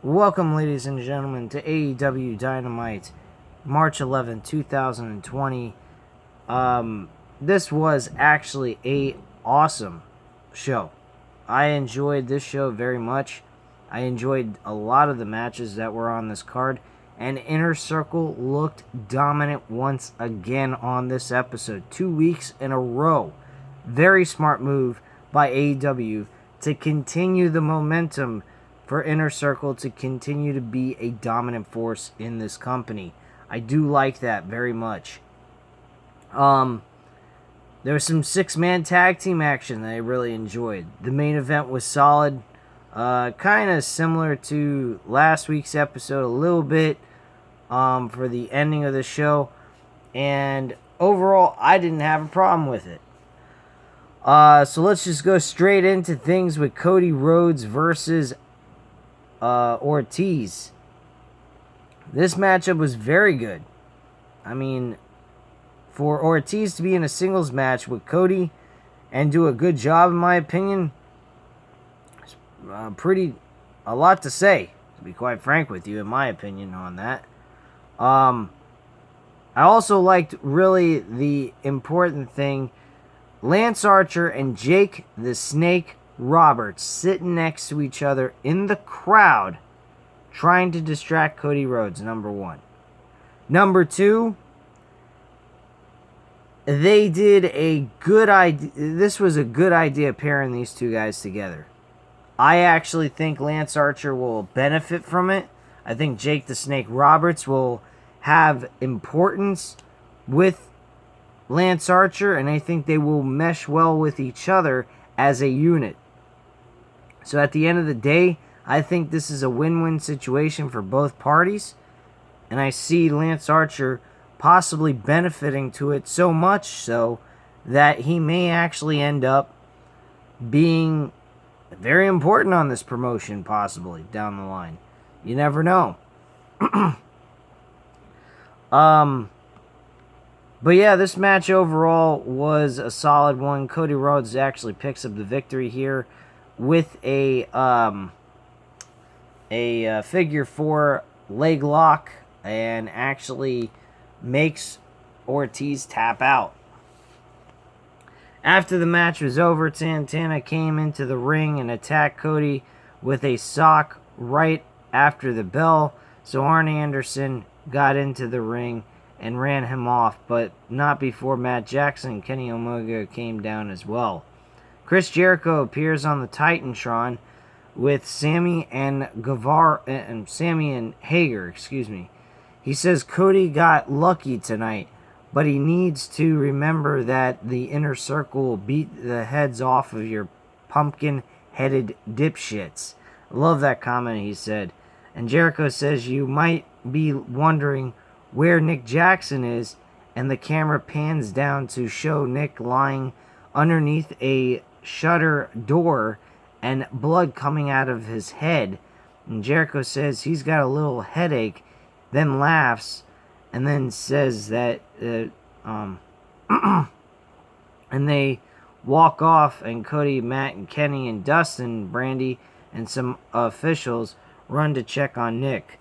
Welcome, ladies and gentlemen, to AEW Dynamite, March 11th, 2020. This was actually a awesome show. I enjoyed this show very much. I enjoyed a lot of the matches that were on this card, and Inner Circle looked dominant once again on this episode. 2 weeks in a row. Very smart move by AEW to continue the momentum for Inner Circle to continue to be a dominant force in this company. I do like that very much. There was some 6-man tag team action that I really enjoyed. The main event was solid. Kind of similar to last week's episode a little bit for the ending of the show. And overall, I didn't have a problem with it. So let's just go straight into things with Cody Rhodes versus Ortiz. This matchup was very good. I mean, for Ortiz to be in a singles match with Cody and do a good job, in my opinion, a lot to say, to be quite frank with you, in my opinion on that. I also liked really the important thing, Lance Archer and Jake the Snake Roberts sitting next to each other in the crowd trying to distract Cody Rhodes, number one. Number two, they did a good idea. This was a good idea pairing these two guys together. I actually think Lance Archer will benefit from it. I think Jake the Snake Roberts will have importance with Lance Archer, and I think they will mesh well with each other as a unit. So at the end of the day, I think this is a win-win situation for both parties, and I see Lance Archer possibly benefiting to it so much so that he may actually end up being very important on this promotion, possibly down the line. You never know. But yeah, this match overall was a solid one. Cody Rhodes actually picks up the victory here with a figure 4 leg lock and actually makes Ortiz tap out. After the match was over, Santana came into the ring and attacked Cody with a sock right after the bell. So Arn Anderson got into the ring and ran him off, but not before Matt Jackson and Kenny Omega came down as well. Chris Jericho appears on the Titantron with Sammy and Hager, He says Cody got lucky tonight, but he needs to remember that the Inner Circle will beat the heads off of your pumpkin-headed dipshits. I love that comment, he said. And Jericho says you might be wondering where Nick Jackson is, and the camera pans down to show Nick lying underneath a shutter door and blood coming out of his head. And Jericho says he's got a little headache, then laughs, and then says that and they walk off, and Cody, Matt, and Kenny, and Dustin, Brandy, and some officials run to check on Nick.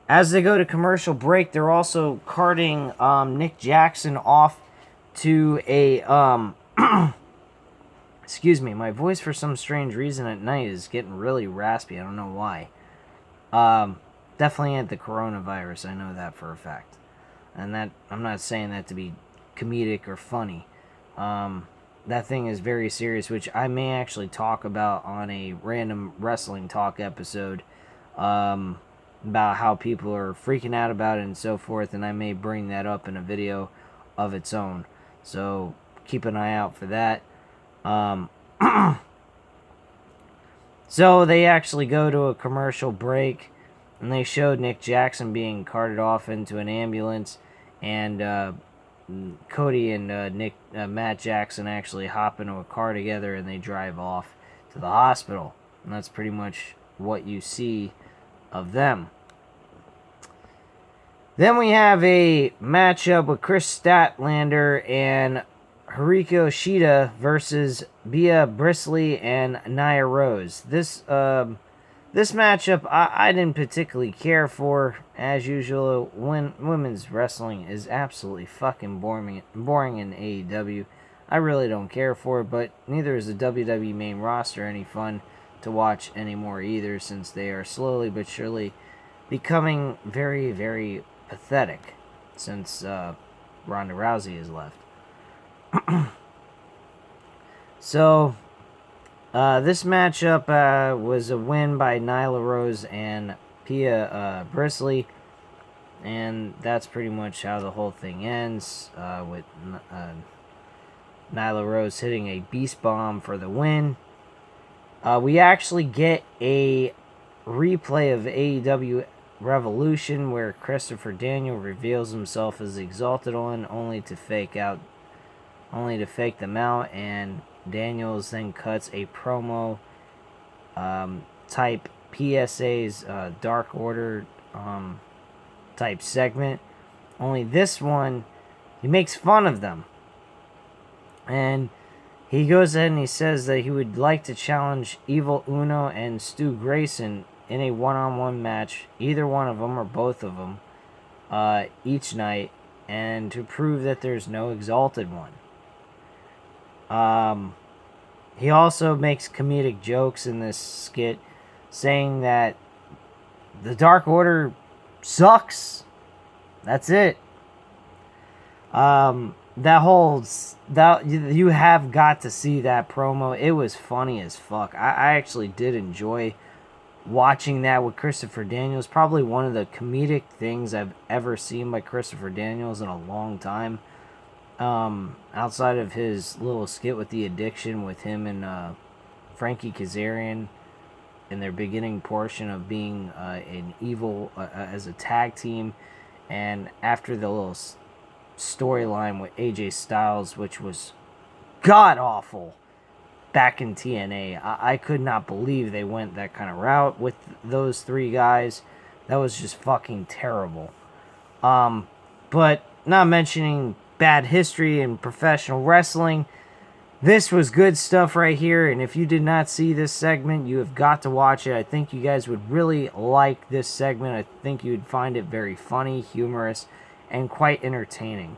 As they go to commercial break, they're also carting Nick Jackson off to a excuse me, my voice for some strange reason at night is getting really raspy. I don't know why. Definitely had the coronavirus, I know that for a fact. And that I'm not saying that to be comedic or funny. That thing is very serious, which I may actually talk about on a random wrestling talk episode. About how people are freaking out about it and so forth, and I may bring that up in a video of its own. So keep an eye out for that. So they actually go to a commercial break, and they showed Nick Jackson being carted off into an ambulance, and Cody and Matt Jackson actually hop into a car together, and they drive off to the hospital. And that's pretty much what you see of them. Then we have a matchup with Chris Statlander and Hikaru Shida versus Bea Priestley and Nia Rose. This This matchup I didn't particularly care for. As usual, when women's wrestling is absolutely fucking boring in AEW. I really don't care for it, but neither is the WWE main roster any fun to watch anymore either, since they are slowly but surely becoming very, very pathetic since Ronda Rousey has left. So, this matchup was a win by Nyla Rose and Pia Brisley, and that's pretty much how the whole thing ends, with Nyla Rose hitting a beast bomb for the win. We actually get a replay of AEW Revolution where Christopher Daniel reveals himself as the Exalted One, only to fake them out, and Daniels then cuts a promo type PSA's Dark Order type segment. Only this one, he makes fun of them. And he goes ahead and he says that he would like to challenge Evil Uno and Stu Grayson in a one-on-one match, either one of them or both of them, each night, and to prove that there's no Exalted One. He also makes comedic jokes in this skit, saying that the Dark Order sucks. That's it. You have got to see that promo. It was funny as fuck. I actually did enjoy watching that with Christopher Daniels. Probably one of the comedic things I've ever seen by Christopher Daniels in a long time. Outside of his little skit with the addiction with him and Frankie Kazarian in their beginning portion of being an evil as a tag team, and after the little storyline with AJ Styles, which was god awful back in TNA. I could not believe they went that kind of route with those three guys. That was just fucking terrible. But not mentioning bad history in professional wrestling, this was good stuff right here, and if you did not see this segment, you have got to watch it. I think you guys would really like this segment. I think you would find it very funny, humorous, and quite entertaining.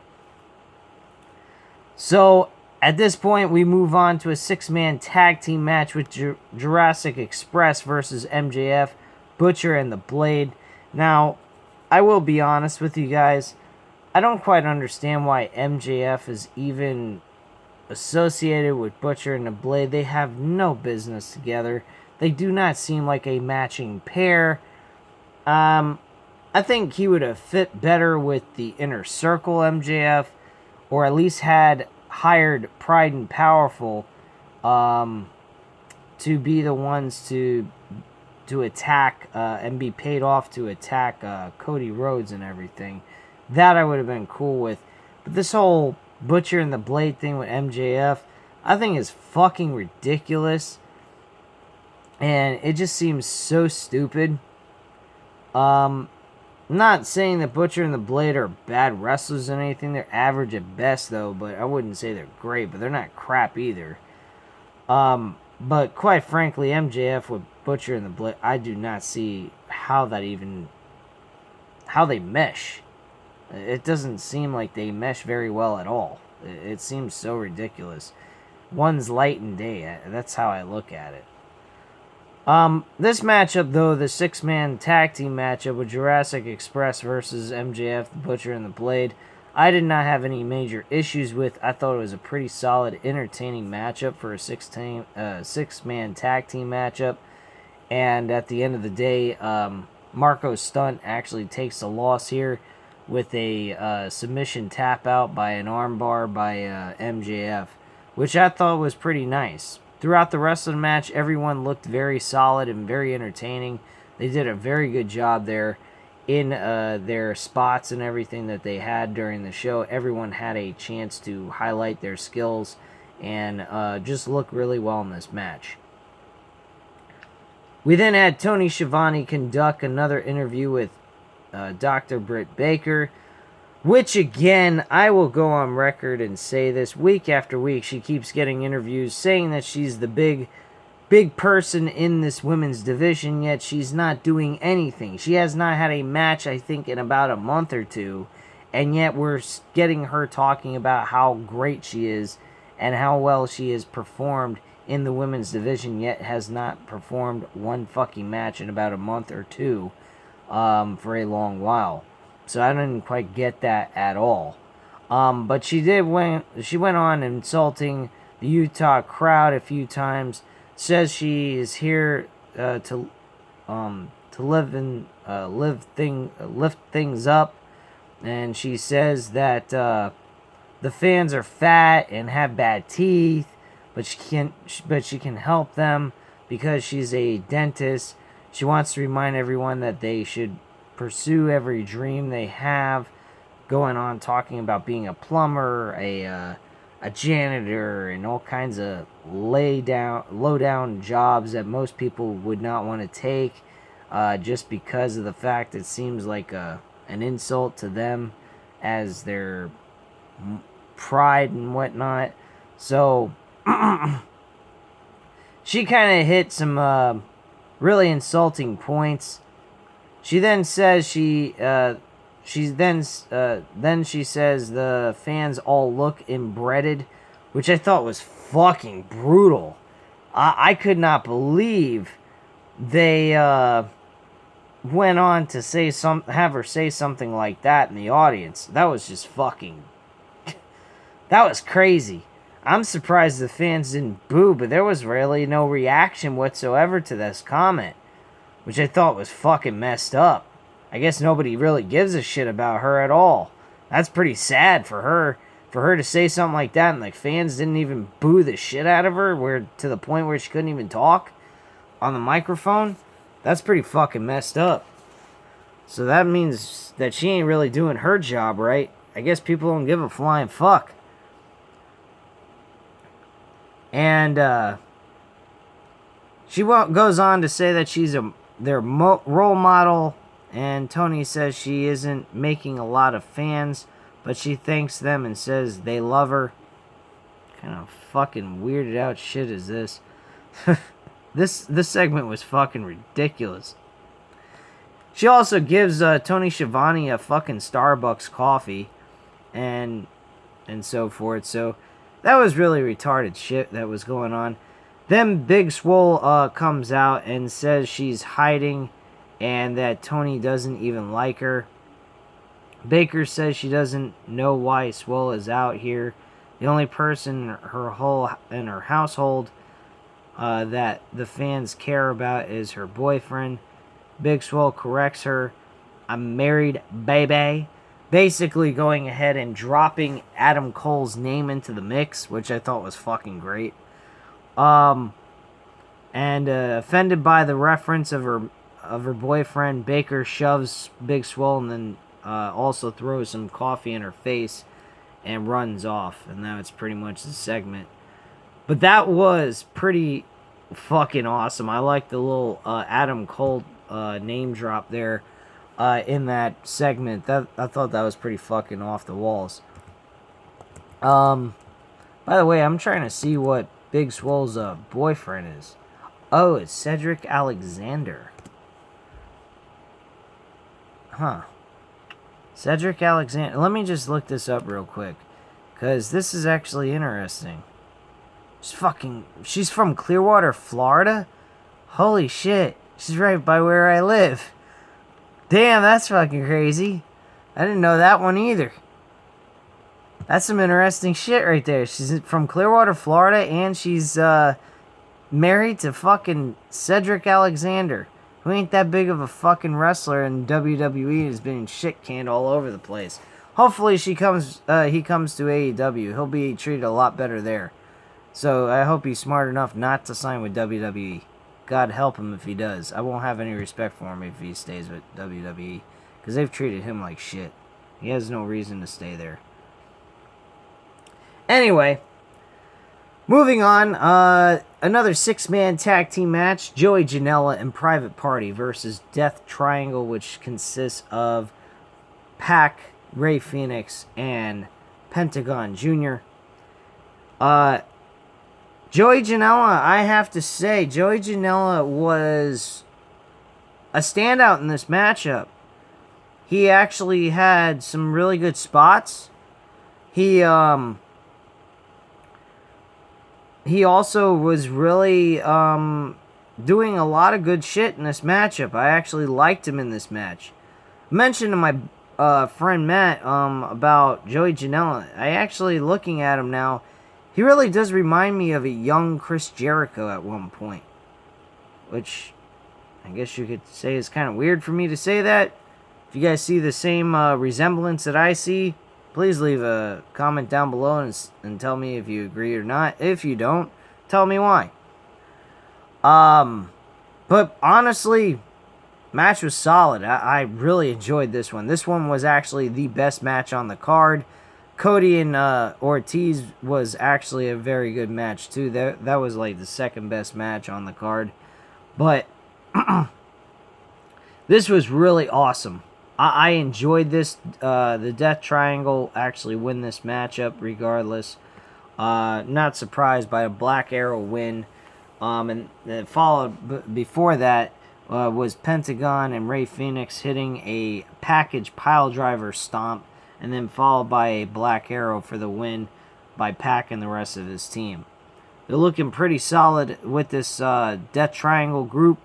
So, at this point, we move on to a 6-man tag team match with Jurassic Express versus MJF, Butcher, and The Blade. Now, I will be honest with you guys, I don't quite understand why MJF is even associated with Butcher and The Blade. They have no business together. They do not seem like a matching pair. I think he would have fit better with the Inner Circle MJF, or at least had hired Pride and Powerful to be the ones to attack and be paid off to attack Cody Rhodes and everything. That I would have been cool with. But this whole Butcher and the Blade thing with MJF, I think is fucking ridiculous. And it just seems so stupid. Not saying that Butcher and the Blade are bad wrestlers or anything. They're average at best, though, but I wouldn't say they're great, but they're not crap either. But quite frankly, MJF with Butcher and the Blade, I do not see how they mesh. It doesn't seem like they mesh very well at all. It seems so ridiculous. One's light and day. That's how I look at it. This matchup, though, the 6-man tag team matchup with Jurassic Express versus MJF, the Butcher, and the Blade, I did not have any major issues with. I thought it was a pretty solid, entertaining matchup for a 6-man tag team matchup. And at the end of the day, Marco Stunt actually takes the loss here with a submission tap out by an armbar by MJF, which I thought was pretty nice. Throughout the rest of the match, everyone looked very solid and very entertaining. They did a very good job there in their spots and everything that they had during the show. Everyone had a chance to highlight their skills and just look really well in this match. We then had Tony Schiavone conduct another interview with Dr. Britt Baker, which, again, I will go on record and say this week after week. She keeps getting interviews saying that she's the big big person in this women's division, yet she's not doing anything. She has not had a match, I think, in about a month or two, and yet we're getting her talking about how great she is and how well she has performed in the women's division, yet has not performed one fucking match in about a month or two for a long while. So I didn't quite get that at all. But she went on insulting the Utah crowd a few times. Says she is here to lift things up, and she says that the fans are fat and have bad teeth, but she can help them because she's a dentist. She wants to remind everyone that they should pursue every dream they have. Going on talking about being a plumber, a janitor, and all kinds of low down jobs that most people would not want to take, just because of the fact it seems like an insult to them as their pride and whatnot. So she kind of hit some really insulting points. She then says she says the fans all look inbred, which I thought was fucking brutal. I could not believe they went on to have her say something like that in the audience. That was just fucking. That was crazy. I'm surprised the fans didn't boo, but there was really no reaction whatsoever to this comment, which I thought was fucking messed up. I guess nobody really gives a shit about her at all. That's pretty sad for her. For her to say something like that and like fans didn't even boo the shit out of her, where to the point where she couldn't even talk on the microphone. That's pretty fucking messed up. So that means that she ain't really doing her job right. I guess people don't give a flying fuck. And she goes on to say that she's their role model. And Tony says she isn't making a lot of fans, but she thanks them and says they love her. Kind of fucking weirded out shit is this? This segment was fucking ridiculous. She also gives Tony Schiavone a fucking Starbucks coffee, and so forth. So that was really retarded shit that was going on. Then Big Swole comes out and says she's hiding and that Tony doesn't even like her. Baker says she doesn't know why Swole is out here. The only person in her household that the fans care about is her boyfriend. Big Swole corrects her. I'm married, baby. Basically going ahead and dropping Adam Cole's name into the mix, which I thought was fucking great. And offended by the reference of her boyfriend, Baker shoves Big Swole and then also throws some coffee in her face and runs off. And that's pretty much the segment. But that was pretty fucking awesome. I like the little Adam Cole name drop there in that segment. I thought that was pretty fucking off the walls. By the way, I'm trying to see what Big Swole's boyfriend is. Oh, it's Cedric Alexander. Huh. Cedric Alexander. Let me just look this up real quick, because this is actually interesting. She's from Clearwater, Florida? Holy shit. She's right by where I live. Damn, that's fucking crazy. I didn't know that one either. That's some interesting shit right there. She's from Clearwater, Florida, and she's married to fucking Cedric Alexander, who ain't that big of a fucking wrestler in WWE and has been shit canned all over the place. Hopefully he comes to AEW. He'll be treated a lot better there. So I hope he's smart enough not to sign with WWE. God help him if he does. I won't have any respect for him if he stays with WWE, because they've treated him like shit. He has no reason to stay there. Anyway, moving on. Another 6-man tag team match. Joey Janela and Private Party versus Death Triangle, which consists of Pac, Rey Fenix, and Pentagon Jr. Joey Janela, I have to say, Joey Janela was a standout in this matchup. He actually had some really good spots. He also was really doing a lot of good shit in this matchup. I actually liked him in this match. I mentioned to my friend Matt about Joey Janela. I actually, looking at him now, he really does remind me of a young Chris Jericho at one point. Which I guess you could say is kind of weird for me to say that. If you guys see the same resemblance that I see, please leave a comment down below and tell me if you agree or not. If you don't, tell me why. But honestly, match was solid. I really enjoyed this one. This one was actually the best match on the card. Cody and Ortiz was actually a very good match too. That was like the second best match on the card. But this was really awesome. I enjoyed this. The Death Triangle actually win this matchup regardless. Not surprised by a Black Arrow win. And followed before that was Pentagon and Rey Fenix hitting a package piledriver stomp, and then followed by a Black Arrow for the win by Pac and the rest of his team. They're looking pretty solid with this Death Triangle group.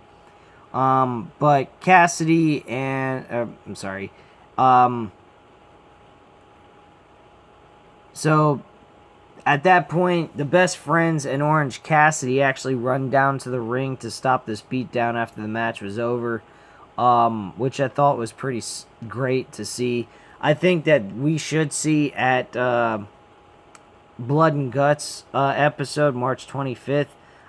But Cassidy and so at that point, the Best Friends and Orange Cassidy actually run down to the ring to stop this beatdown after the match was over, which I thought was pretty great to see. I think that we should see at Blood and Guts episode, March 25th,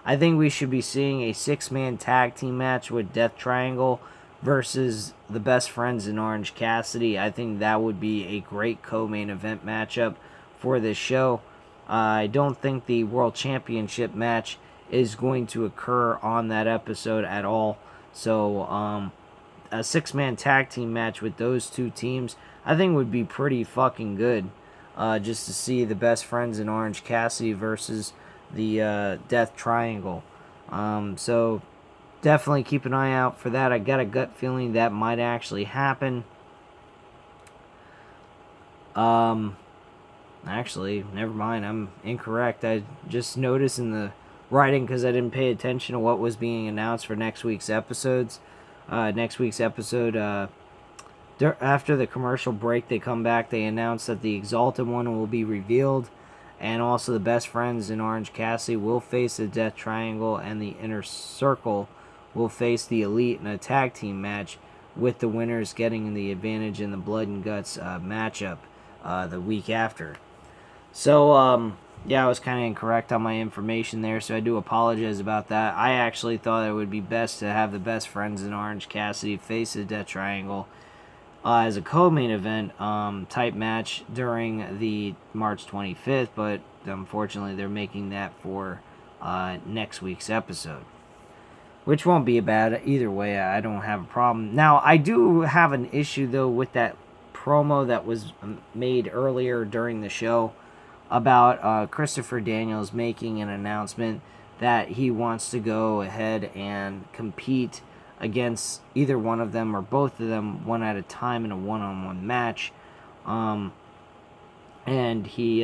I think we should be seeing a 6-man tag team match with Death Triangle versus the Best Friends and Orange Cassidy. I think that would be a great co-main event matchup for this show. I don't think the World Championship match is going to occur on that episode at all. So, a 6-man tag team match with those two teams, I think would be pretty fucking good. Just to see the Best Friends and Orange Cassidy versus the Death Triangle. So definitely keep an eye out for that. I got a gut feeling that might actually happen. Actually, never mind. I'm incorrect. I just noticed in the writing because I didn't pay attention to what was being announced for next week's episodes. Next week's episode, after the commercial break, they come back. They announce that the Exalted One will be revealed. And also the Best Friends in Orange Cassidy will face the Death Triangle, and the Inner Circle will face the Elite in a tag team match, with the winners getting the advantage in the Blood and Guts matchup the week after. So, yeah, I was kind of incorrect on my information there, so I do apologize about that. I actually thought it would be best to have the Best Friends in Orange Cassidy face the Death Triangle as a co-main event type match during the March 25th, but unfortunately they're making that for next week's episode, which won't be bad either way. I don't have a problem. Now, I do have an issue, though, with that promo that was made earlier during the show about Christopher Daniels making an announcement that he wants to go ahead and compete against either one of them or both of them one at a time in a one-on-one match. And he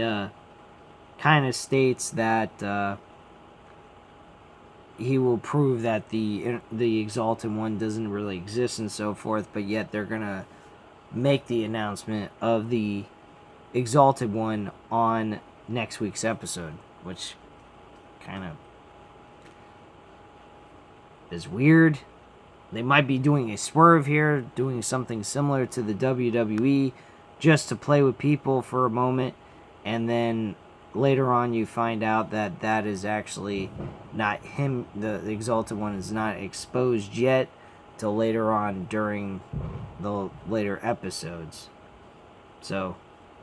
kind of states that he will prove that the Exalted One doesn't really exist and so forth, but yet they're going to make the announcement of the Exalted One on next week's episode, which kind of is weird. They might be doing a swerve here, doing something similar to the WWE, just to play with people for a moment, and then later on you find out that that is actually not him. The Exalted One is not exposed yet till later on during the later episodes. So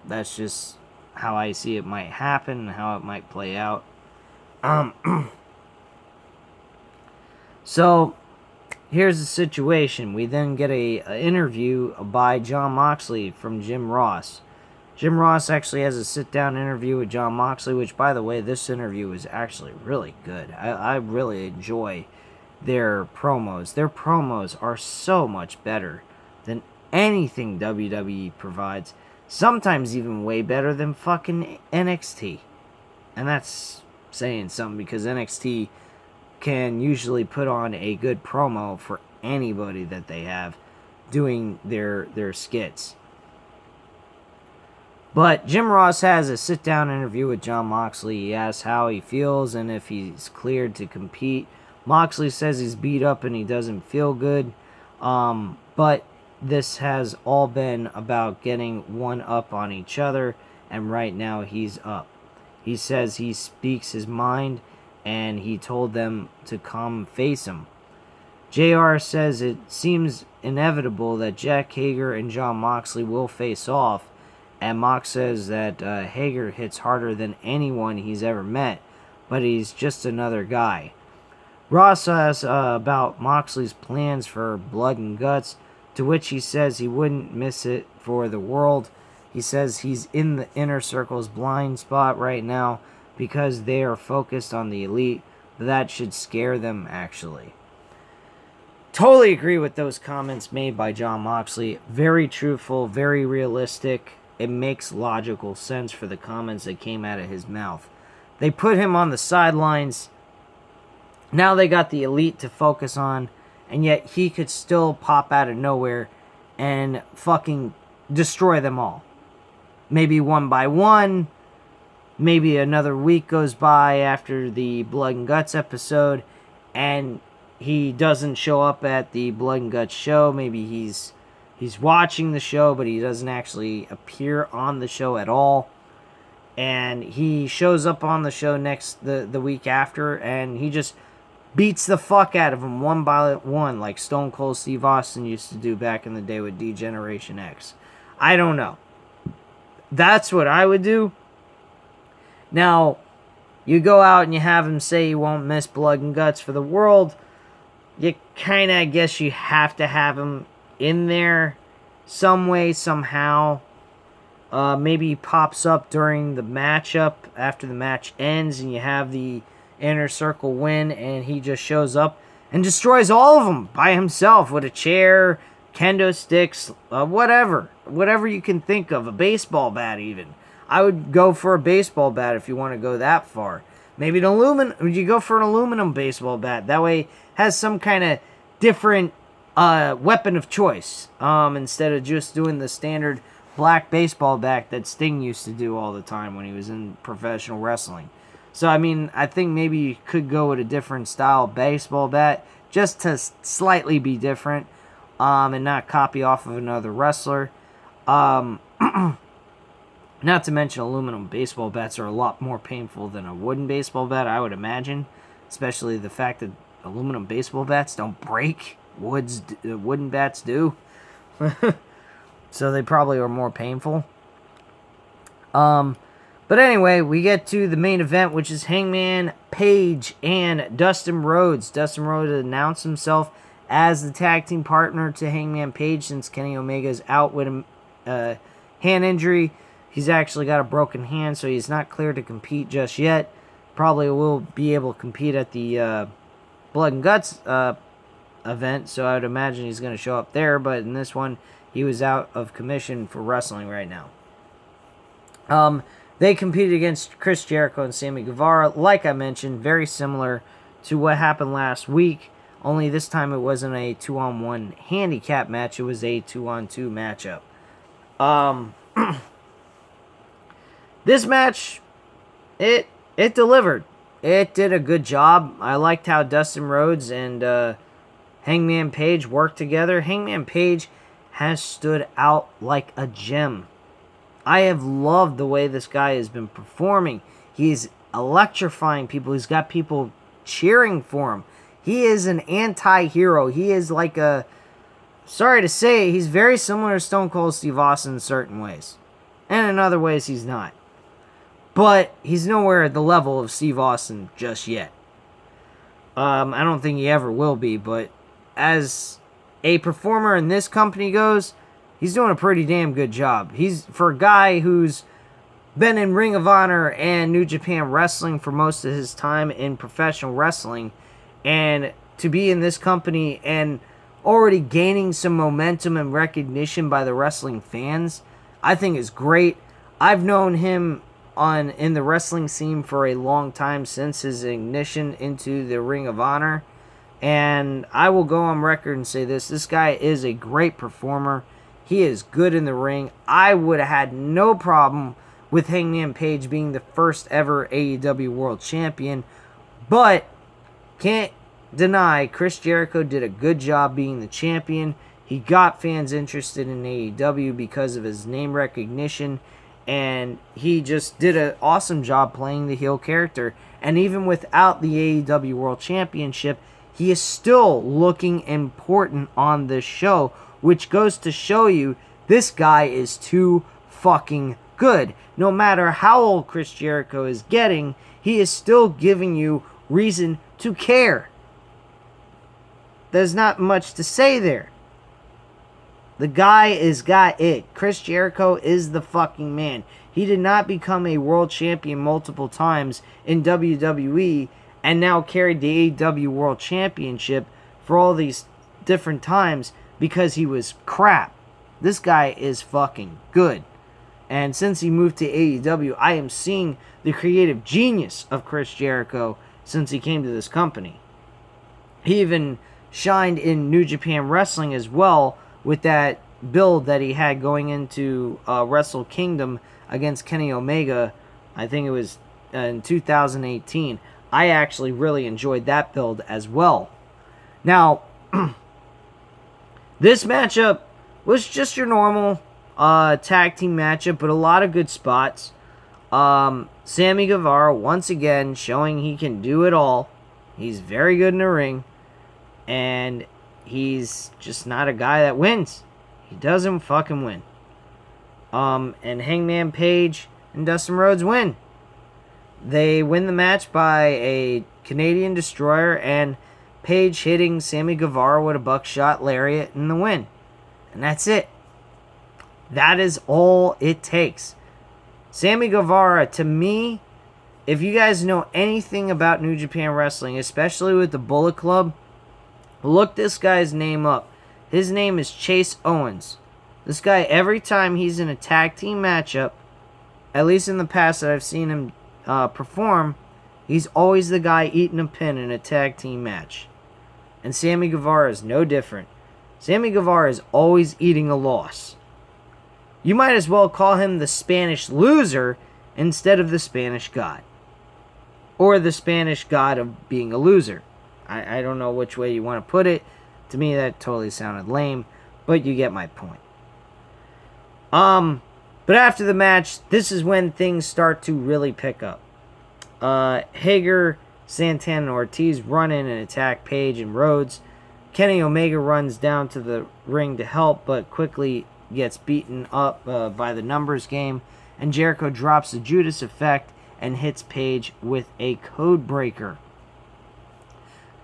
that's just how I see it might happen and how it might play out. So here's the situation. We then get an interview by Jon Moxley from Jim Ross. Jim Ross actually has a sit-down interview with Jon Moxley, which, by the way, this interview is actually really good. I really enjoy their promos. Their promos are so much better than anything WWE provides. Sometimes even way better than fucking NXT. And that's saying something, because NXT can usually put on a good promo for anybody that they have doing their skits. But Jim Ross has a sit-down interview with Jon Moxley. He asks how he feels and if he's cleared to compete. Moxley says he's beat up and he doesn't feel good. But this has all been about getting one up on each other, and right now he's up. He says he speaks his mind, and he told them to come face him. JR says it seems inevitable that Jack Hager and Jon Moxley will face off, and Mox says that Hager hits harder than anyone he's ever met, but he's just another guy. Ross asks about Moxley's plans for Blood and Guts, to which he says he wouldn't miss it for the world. He says he's in the Inner Circle's blind spot right now because they are focused on the Elite, but that should scare them, actually. Totally agree with those comments made by Jon Moxley. Very truthful, very realistic. It makes logical sense for the comments that came out of his mouth. They put him on the sidelines. Now they got the Elite to focus on, and yet he could still pop out of nowhere and fucking destroy them all. Maybe one by one. Maybe another week goes by after the Blood and Guts episode, and he doesn't show up at the Blood and Guts show. Maybe he's watching the show, but he doesn't actually appear on the show at all. And he shows up on the show the week after, and he just beats the fuck out of him one by one, like Stone Cold Steve Austin used to do back in the day with D-Generation X. I don't know. That's what I would do. Now, you go out and you have him say you won't miss Blood and Guts for the world. You kind of, I guess you have to have him in there some way, somehow. Maybe he pops up during the matchup after the match ends and you have the Inner Circle win, and he just shows up and destroys all of them by himself with a chair, kendo sticks, whatever you can think of, a baseball bat even. I would go for a baseball bat if you want to go that far. Maybe you go for an aluminum baseball bat. That way it has some kind of different weapon of choice, instead of just doing the standard black baseball bat that Sting used to do all the time when he was in professional wrestling. So, I mean, I think maybe you could go with a different style baseball bat just to slightly be different, and not copy off of another wrestler. Not to mention aluminum baseball bats are a lot more painful than a wooden baseball bat, I would imagine. Especially the fact that aluminum baseball bats don't break. Wooden bats do. So they probably are more painful. But anyway, we get to the main event, which is Hangman Page and Dustin Rhodes. Dustin Rhodes announced himself as the tag team partner to Hangman Page since Kenny Omega is out with a hand injury. He's actually got a broken hand, so he's not cleared to compete just yet. Probably will be able to compete at the Blood and Guts event, so I would imagine he's going to show up there. But in this one, he was out of commission for wrestling right now. They competed against Chris Jericho and Sammy Guevara. Like I mentioned, very similar to what happened last week. Only this time it wasn't a 2-on-1 handicap match. It was a 2-on-2 matchup. This match, it delivered. It did a good job. I liked how Dustin Rhodes and Hangman Page worked together. Hangman Page has stood out like a gem. I have loved the way this guy has been performing. He's electrifying people. He's got people cheering for him. He is an anti-hero. He is like a... Sorry to say, he's very similar to Stone Cold Steve Austin in certain ways. And in other ways, he's not. But he's nowhere at the level of Steve Austin just yet. I don't think he ever will be, but as a performer in this company goes, he's doing a pretty damn good job. He's, for a guy who's been in Ring of Honor and New Japan Wrestling for most of his time in professional wrestling, and to be in this company and already gaining some momentum and recognition by the wrestling fans, I think is great. I've known him in the wrestling scene for a long time, since his ignition into the Ring of Honor, and I will go on record and say this guy is a great performer. He is good in the ring. I would have had no problem with Hangman Page being the first ever AEW World Champion, but can't deny Chris Jericho did a good job being the champion. He got fans interested in AEW because of his name recognition, and he just did an awesome job playing the heel character. And even without the AEW World Championship, he is still looking important on this show, which goes to show you this guy is too fucking good. No matter how old Chris Jericho is getting, he is still giving you reason to care. There's not much to say there. The guy is got it. Chris Jericho is the fucking man. He did not become a world champion multiple times in WWE and now carried the AEW World Championship for all these different times because he was crap. This guy is fucking good. And since he moved to AEW, I am seeing the creative genius of Chris Jericho since he came to this company. He even shined in New Japan Wrestling as well with that build that he had going into Wrestle Kingdom against Kenny Omega. I think it was in 2018. I actually really enjoyed that build as well. Now, this matchup was just your normal tag team matchup, but a lot of good spots. Sammy Guevara, once again, showing he can do it all. He's very good in the ring. And he's just not a guy that wins. He doesn't fucking win. And Hangman Page and Dustin Rhodes win. They win the match by a Canadian Destroyer and Page hitting Sammy Guevara with a buckshot lariat in the win. And that's it. That is all it takes. Sammy Guevara, to me, if you guys know anything about New Japan Wrestling, especially with the Bullet Club, look this guy's name up. His name is Chase Owens. This guy, every time he's in a tag team matchup, at least in the past that I've seen him perform, he's always the guy eating a pin in a tag team match. And Sammy Guevara is no different. Sammy Guevara is always eating a loss. You might as well call him the Spanish loser instead of the Spanish God. Or the Spanish God of being a loser. I don't know which way you want to put it. To me, that totally sounded lame, but you get my point. But after the match, this is when things start to really pick up. Hager, Santana, and Ortiz run in and attack Page and Rhodes. Kenny Omega runs down to the ring to help, but quickly gets beaten up by the numbers game. And Jericho drops the Judas effect and hits Page with a code breaker.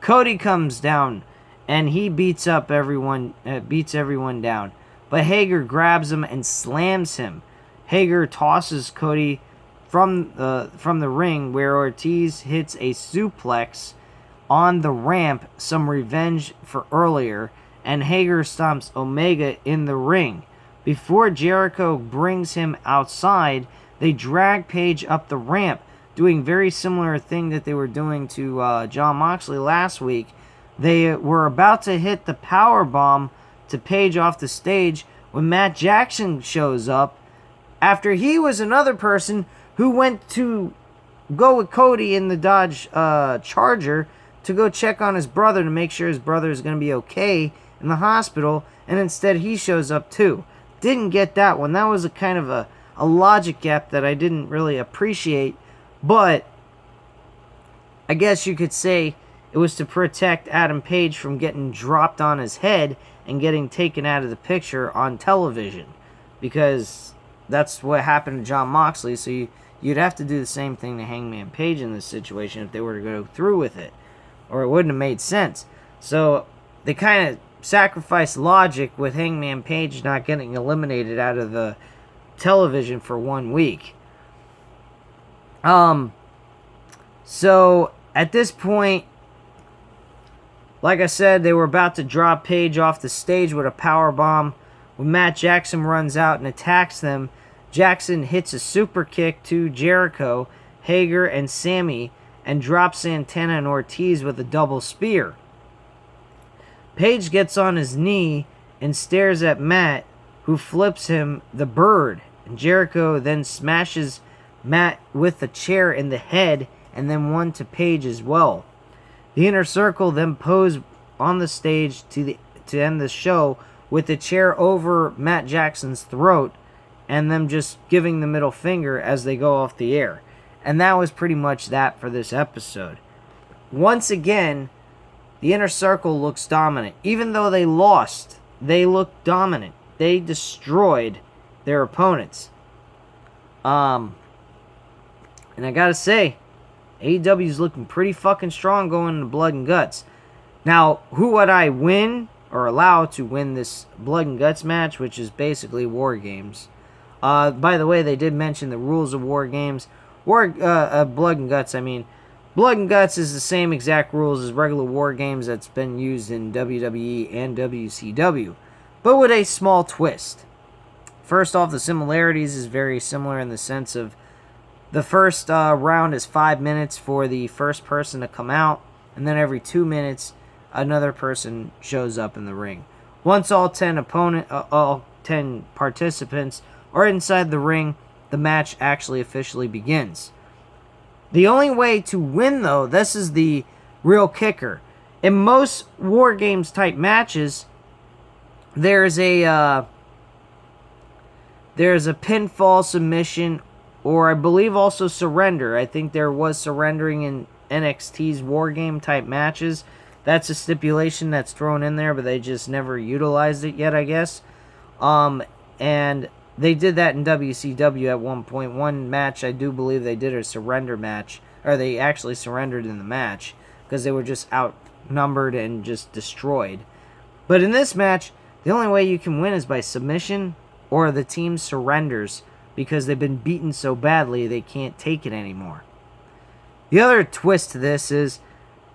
Cody comes down and he beats everyone down. But Hager grabs him and slams him. Hager tosses Cody from the ring, where Ortiz hits a suplex on the ramp, some revenge for earlier, and Hager stomps Omega in the ring. Before Jericho brings him outside, they drag Page up the ramp, doing very similar thing that they were doing to Jon Moxley last week. They were about to hit the power bomb to Page off the stage when Matt Jackson shows up, after he was another person who went to go with Cody in the Dodge Charger to go check on his brother to make sure his brother is going to be okay in the hospital, and instead he shows up too. Didn't get that one. That was a kind of a logic gap that I didn't really appreciate, but I guess you could say it was to protect Adam Page from getting dropped on his head and getting taken out of the picture on television, because that's what happened to Jon Moxley, so you'd have to do the same thing to Hangman Page in this situation if they were to go through with it, or it wouldn't have made sense. So they kind of sacrifice logic with Hangman Page not getting eliminated out of the television for 1 week. So at this point, like I said, they were about to drop Page off the stage with a power bomb. When Matt Jackson runs out and attacks them, Jackson hits a super kick to Jericho, Hager, and Sammy, and drops Santana and Ortiz with a double spear. Page gets on his knee and stares at Matt, who flips him the bird, and Jericho then smashes Matt with a chair in the head, and then one to Page as well. The Inner Circle then pose on the stage to end the show with the chair over Matt Jackson's throat, and them just giving the middle finger as they go off the air. And that was pretty much that for this episode. Once again, the Inner Circle looks dominant. Even though they lost, they looked dominant. They destroyed their opponents. And I gotta say, AEW's looking pretty fucking strong going into Blood and Guts. Now, who would I win or allow to win this Blood and Guts match, which is basically War Games? By the way, they did mention the rules of War Games. Blood and Guts, I mean. Blood and Guts is the same exact rules as regular War Games that's been used in WWE and WCW, but with a small twist. First off, the similarities is very similar in the sense of the first round is 5 minutes for the first person to come out, and then every 2 minutes, another person shows up in the ring. Once all 10 participants are inside the ring, the match actually officially begins. The only way to win, though, this is the real kicker. In most War Games type matches, there's a pinfall, submission, or I believe also surrender. I think there was surrendering in NXT's War Game type matches. That's a stipulation that's thrown in there, but they just never utilized it yet, I guess. And they did that in WCW at one point. One match, I do believe they did a surrender match, or they actually surrendered in the match because they were just outnumbered and just destroyed. But in this match, the only way you can win is by submission or the team surrenders because they've been beaten so badly they can't take it anymore. The other twist to this is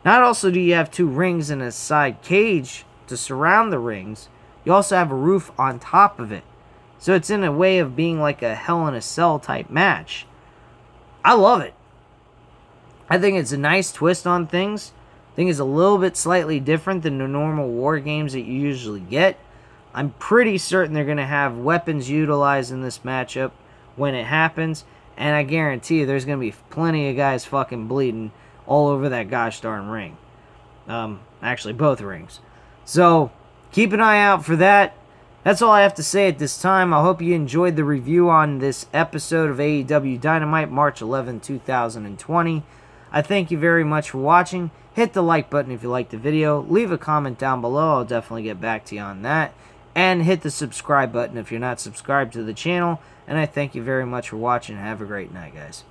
not also do you have 2 rings and a side cage to surround the rings, you also have a roof on top of it. So it's in a way of being like a Hell in a Cell type match. I love it. I think it's a nice twist on things. I think it's a little bit slightly different than the normal War Games that you usually get. I'm pretty certain they're going to have weapons utilized in this matchup when it happens. And I guarantee you there's going to be plenty of guys fucking bleeding all over that gosh darn ring. Actually, both rings. So, keep an eye out for that. That's all I have to say at this time. I hope you enjoyed the review on this episode of AEW Dynamite, March 11, 2020. I thank you very much for watching. Hit the like button if you liked the video. Leave a comment down below. I'll definitely get back to you on that. And hit the subscribe button if you're not subscribed to the channel. And I thank you very much for watching. Have a great night, guys.